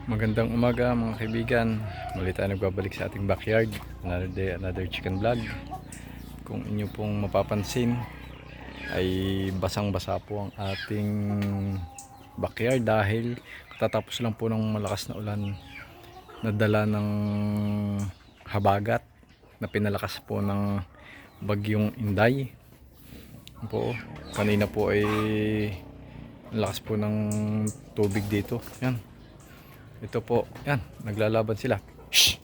Magandang umaga mga kaibigan. Muli tayo nagbabalik sa ating backyard. Another day, another chicken vlog. Kung inyo pong mapapansin ay basang-basa po ang ating backyard dahil katatapos lang po ng malakas na ulan na dala ng habagat na pinalakas po ng bagyong Inday. Po, kanina po ay lakas po ng tubig dito. Yan. Ito po, yan, naglalaban sila. Shh!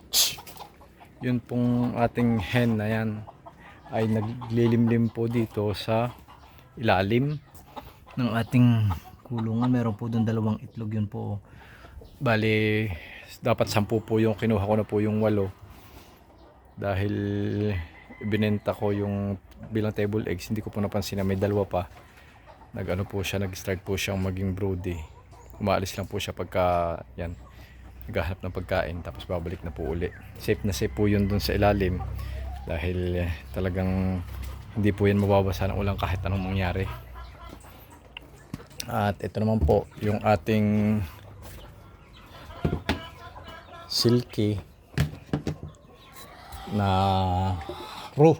Shh! Yun pong ating hen na yan ay naglilimlim po dito sa ilalim ng ating kulungan. Meron po doon dalawang itlog, yun po. Bali, dapat 10 po yung kinuha ko na po yung 8. Dahil ibinenta ko yung bilang table eggs, hindi ko po napansin na may dalawa pa. Nag-ano po siya, nag-start po siyang maging broody. Umaalis lang po siya pagka yan, naghahanap ng pagkain, tapos babalik na po uli. Safe na safe po yun dun sa ilalim dahil talagang hindi po yan mababasa ng ulan kahit anong mangyari. At ito naman po yung ating silky na roux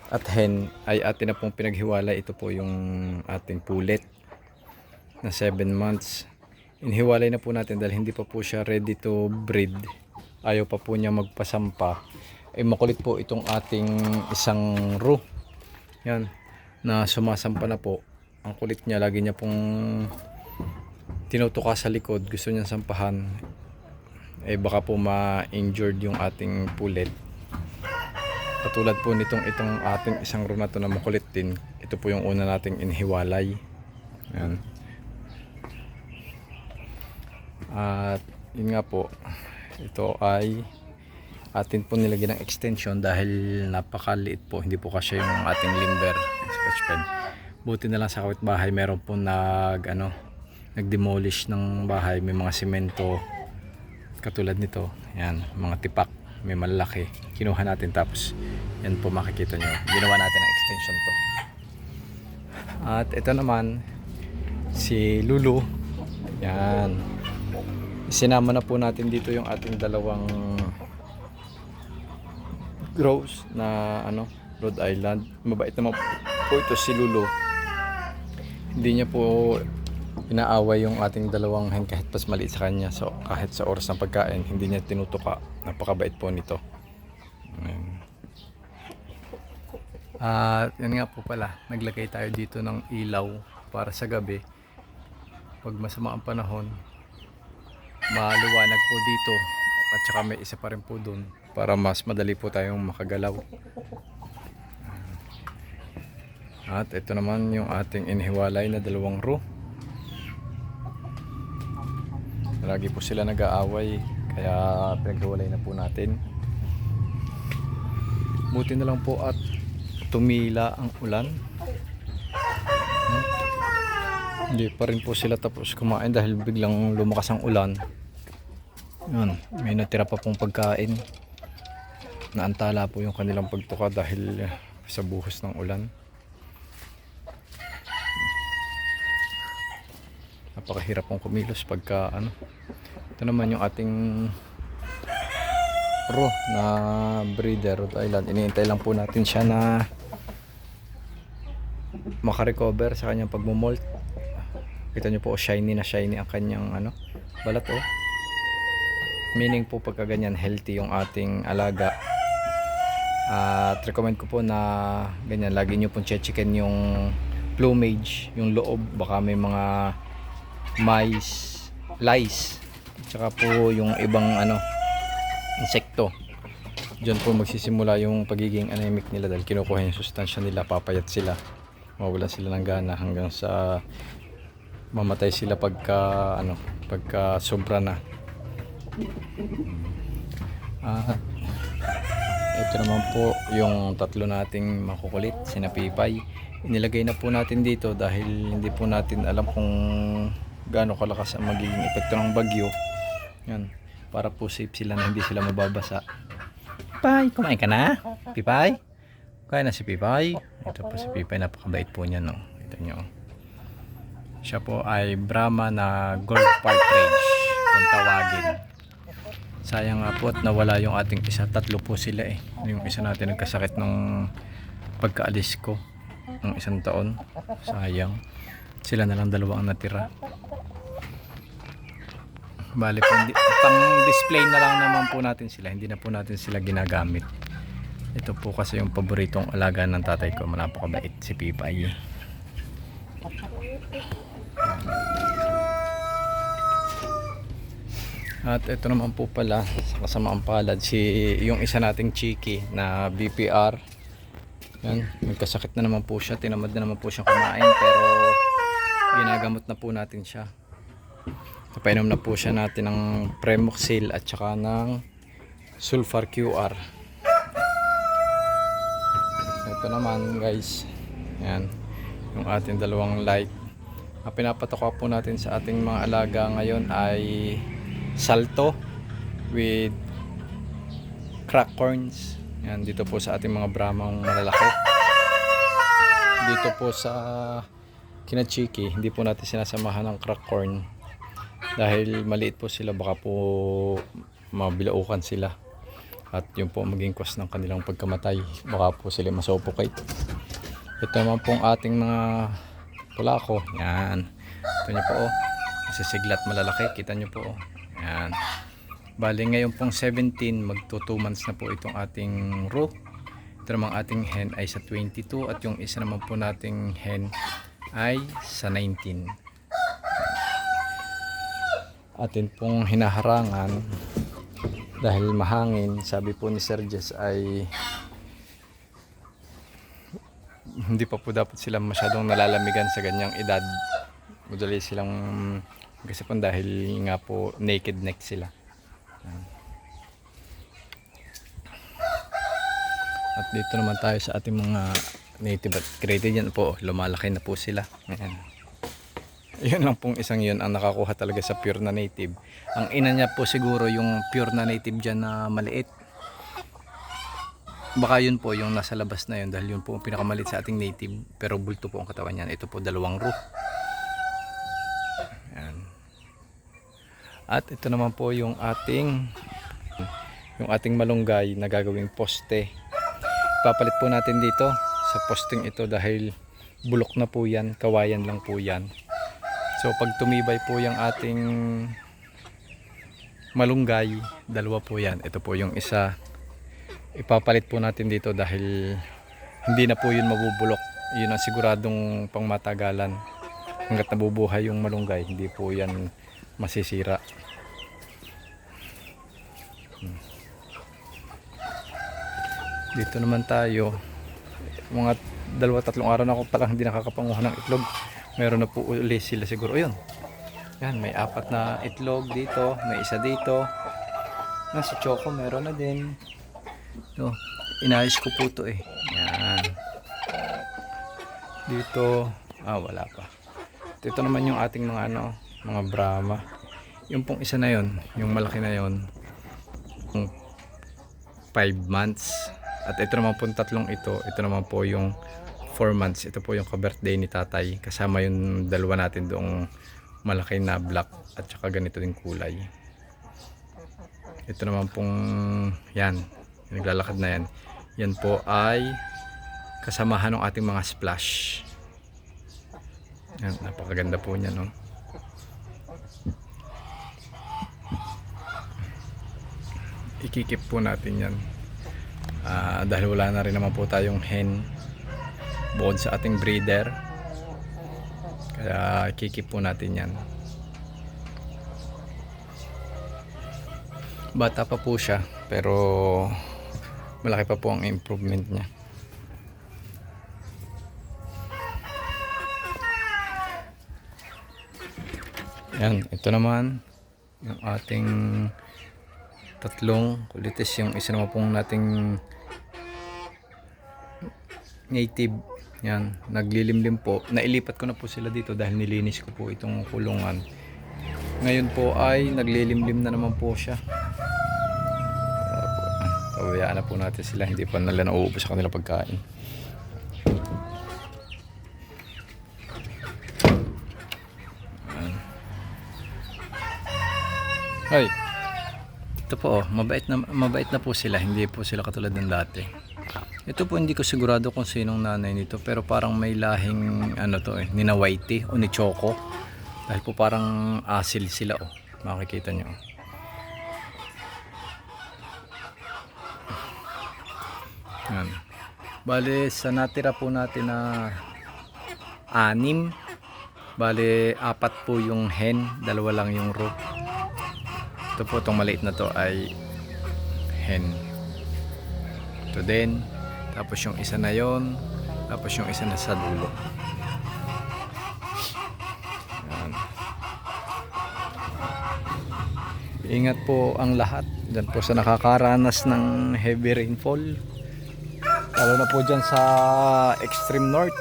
at hen ay atin na pong pinaghiwalay. Ito po yung ating pulet na 7 months. Inhiwalay na po natin dahil hindi pa po siya ready to breed. Ayaw pa po niya magpasampa. Makulit po itong ating isang roux. Yan, na sumasampa na po. Ang kulit niya, lagi niya pong tinutuka sa likod. Gusto niya sampahan. Baka po ma-injured yung ating pulet. Katulad po itong ating isang roux na to na makulit din. Ito po yung una nating inhiwalay. Yan. At yun nga po, ito ay atin po nilagyan ng extension dahil napakaliit po, hindi po kasi yung ating limber scotch pad. Buti na lang sa kapitbahay meron po nag-demolish ng bahay. May mga semento katulad nito, yan, mga tipak, may malaki, kinuha natin, tapos yan po makikita nyo, ginawa natin ng extension to. At ito naman si Lulu, yan, sinama na po natin dito yung ating dalawang grows na Rhode Island. Mabait naman po ito si Lulu. Hindi niya po inaaway yung ating dalawang hen kahit pas maliit sa kanya. So kahit sa oras ng pagkain, hindi niya tinutuka. Napakabait po nito. At yan nga po pala, naglagay tayo dito ng ilaw para sa gabi. Pag masama ang panahon, maliwanag po dito, at saka may isa pa rin po doon para mas madali po tayong makagalaw. At ito naman yung ating inhiwalay na dalawang roux. Lagi po sila nag-aaway, kaya pinaghiwalay na po natin. Buti na lang po at tumila ang ulan. Hindi pa rin po sila tapos kumain dahil biglang lumakas ang ulan. Yun, may natira pa pong pagkain. Naantala po yung kanilang pagtuka dahil sa buhos ng ulan. Napakahirap pong kumilos pagka Ito naman yung ating roux na breeder Rhode Island. Iniintay lang po natin siya na makarecover sa kanyang pagmumolt. Kita nyo po, shiny na shiny ang kanyang balat. Meaning po pagka ganyan, healthy yung ating alaga. At recommend ko po na ganyan, lagi nyo pong checkin yung plumage, yung loob. Baka may mga lice, tsaka po yung ibang insekto. Diyan po magsisimula yung pagiging anemic nila dahil kinukuha yung sustansya nila, papayat sila, mawawalan sila ng gana hanggang sa mamatay sila pagka sobra na. Ito naman po yung tatlo nating makukulit, sina Pipay. Inilagay na po natin dito dahil hindi po natin alam kung gaano kalakas ang magiging epekto ng bagyo. Yan, para po safe sila na hindi sila mababasa. Pipay, kumain ka na? Pipay? Kaya na si Pipay. Ito po si Pipay, napakabait po niya, no? Ito nyo. Siya po ay Brahma na gold partridge kung tawagin. Sayang nga po at nawala yung ating isa. Tatlo po sila eh. Yung isa natin nagkasakit nung pagkaalis ko ng 1 taon. Sayang. Sila na lang dalawa ang natira. Bale pang display na lang naman po natin sila. Hindi na po natin sila ginagamit. Ito po kasi yung paboritong alaga ng tatay ko. Napakabait si Pipay. At ito naman po pala sa kasamaang palad yung isa nating chiki na BPR. Yan, nagkasakit na naman po siya, tinamad na naman po siyang kumain, pero ginagamot na po natin siya. Napainom na po siya natin ng Premoxil at saka ng Sulfur QR. Ito naman guys, yan yung ating dalawang light. Ang pinapatoka po natin sa ating mga alaga ngayon ay salto with crack corns. Yan, dito po sa ating mga Brahmang malalaki. Dito po sa kinachiki, hindi po natin sinasamahan ng crack corn dahil maliit po sila, baka po mabilaukan sila at yun po maging cause ng kanilang pagkamatay, baka po sila masuffocate. Ito naman pong ating mga tulako. Yan, ito nyo po oh, masisiglat malalaki, kita nyo po oh. Yan. Bali ngayon pong 17, magto 2 months na po itong ating roe. Ito namang ating hen ay sa 22 at yung isa naman po nating hen ay sa 19. Atin pong hinaharangan dahil mahangin. Sabi po ni Sir Jess ay hindi pa po dapat sila masyadong nalalamigan sa ganyang edad. Madali silang kasi po dahil nga po naked neck sila. At dito naman tayo sa ating mga native at created. Yan po, lumalaki na po sila. Ayan. Yun lang pong isang yun ang nakakuha talaga sa pure na native. Ang ina niya po siguro yung pure na native dyan na maliit. Baka yun po yung nasa labas na yun dahil yun po ang pinakamalit sa ating native, pero bulto po ang katawan niyan. Ito po 2 roe. Ayan. At ito naman po yung ating malunggay na gagawing poste. Papalit po natin dito sa posting ito dahil bulok na po yan, kawayan lang po yan. So pag tumibay po yung ating malunggay, 2 po yan. Ito po yung isa. Ipapalit po natin dito dahil hindi na po yun mabubulok. Yun ang siguradong pangmatagalan. Hanggat nabubuhay yung malunggay, hindi po yan masisira. Dito naman tayo, mga 2-3 araw na ako palang hindi nakakapanguha ng itlog. Meron na po uli sila siguro. Ayun, yan, may 4 na itlog dito, may isa dito. Si Choco meron na din. Ito, inayos ko po ito eh. Yan. Dito, wala pa. Ito naman yung ating mga mga Brahma. Yung pong isa na yon, yung malaki na yon, 5 months. At ito naman po 3 ito naman po yung 4 months. Ito po yung ka-birthday ni tatay. Kasama yung 2 natin doong malaki na black at saka ganito din kulay. Ito naman pong yan, naglalakad na yan. Yan po ay kasamahan ng ating mga splash. Yan, napakaganda po niya, no? Ikikip po natin yan. Dahil wala na rin naman po tayong hen bukod sa ating breeder, kaya ikikip po natin yan. Bata pa po siya pero malaki pa po ang improvement niya. Yan, ito naman yung ating 3 kulitis. Yung isa naman pong nating native. Yan, naglilimlim po. Nailipat ko na po sila dito dahil nilinis ko po itong kulungan. Ngayon po ay naglilimlim na naman po siya. Pabayaan na po natin sila, hindi pa nila nauubos sa kanilang pagkain. Ay, ito po, mabait na po sila. Hindi po sila katulad ng dati. Ito po hindi ko sigurado kung sinong nanay nito, pero parang may lahing ano to ni na Whitey o ni Choco. Dahil po parang asil sila makikita nyo. Yan. Bale sa natira po natin na 6, bale 4 po yung hen, 2 lang yung rook. Ito po, itong maliit na to ay hen. Ito din. Tapos yung isa na yon, tapos yung isa na sa dulo. Yan. Ingat po ang lahat dyan po sa nakakaranas ng heavy rainfall, lalo na po dyan sa extreme north.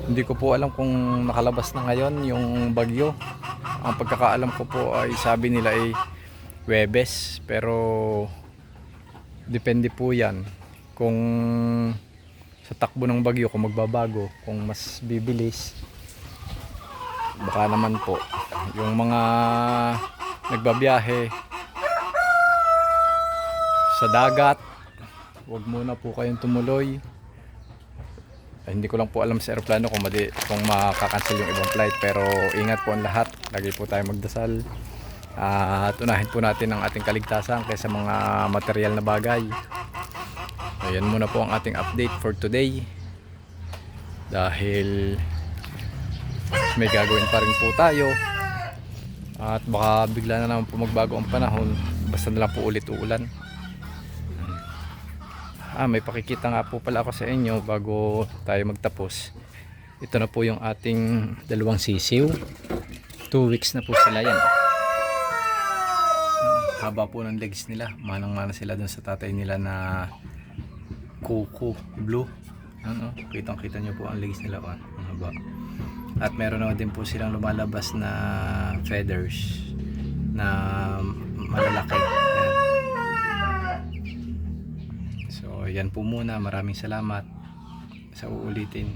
Hindi ko po alam kung nakalabas na ngayon yung bagyo. Ang pagkakaalam ko po ay sabi nila ay Huwebes, pero depende po yan kung sa takbo ng bagyo, kung magbabago, kung mas bibilis. Baka naman po yung mga nagbabiyahe sa dagat, huwag muna po kayong tumuloy. Hindi ko lang po alam sa aeroplano kung makakancel yung ibang flight, pero ingat po ang lahat. Lagi po tayo magdasal at unahin po natin ang ating kaligtasan kaysa mga material na bagay. Ayan muna po ang ating update for today, dahil may gagawin pa rin po tayo at baka bigla na naman po magbago ang panahon, basta na lang po ulit uulan. May pakikita nga po pala ako sa inyo bago tayo magtapos. Ito na po yung ating 2 sisiw. 2 weeks na po sila yan. Haba po ng legs nila. Manang-mana sila dun sa tatay nila na Coco Blue. Ano? Kitang-kita nyo po ang legs nila. Ang haba. At meron na din po silang lumalabas na feathers na malalaki. Ayan. So yan po muna, maraming salamat sa uulitin.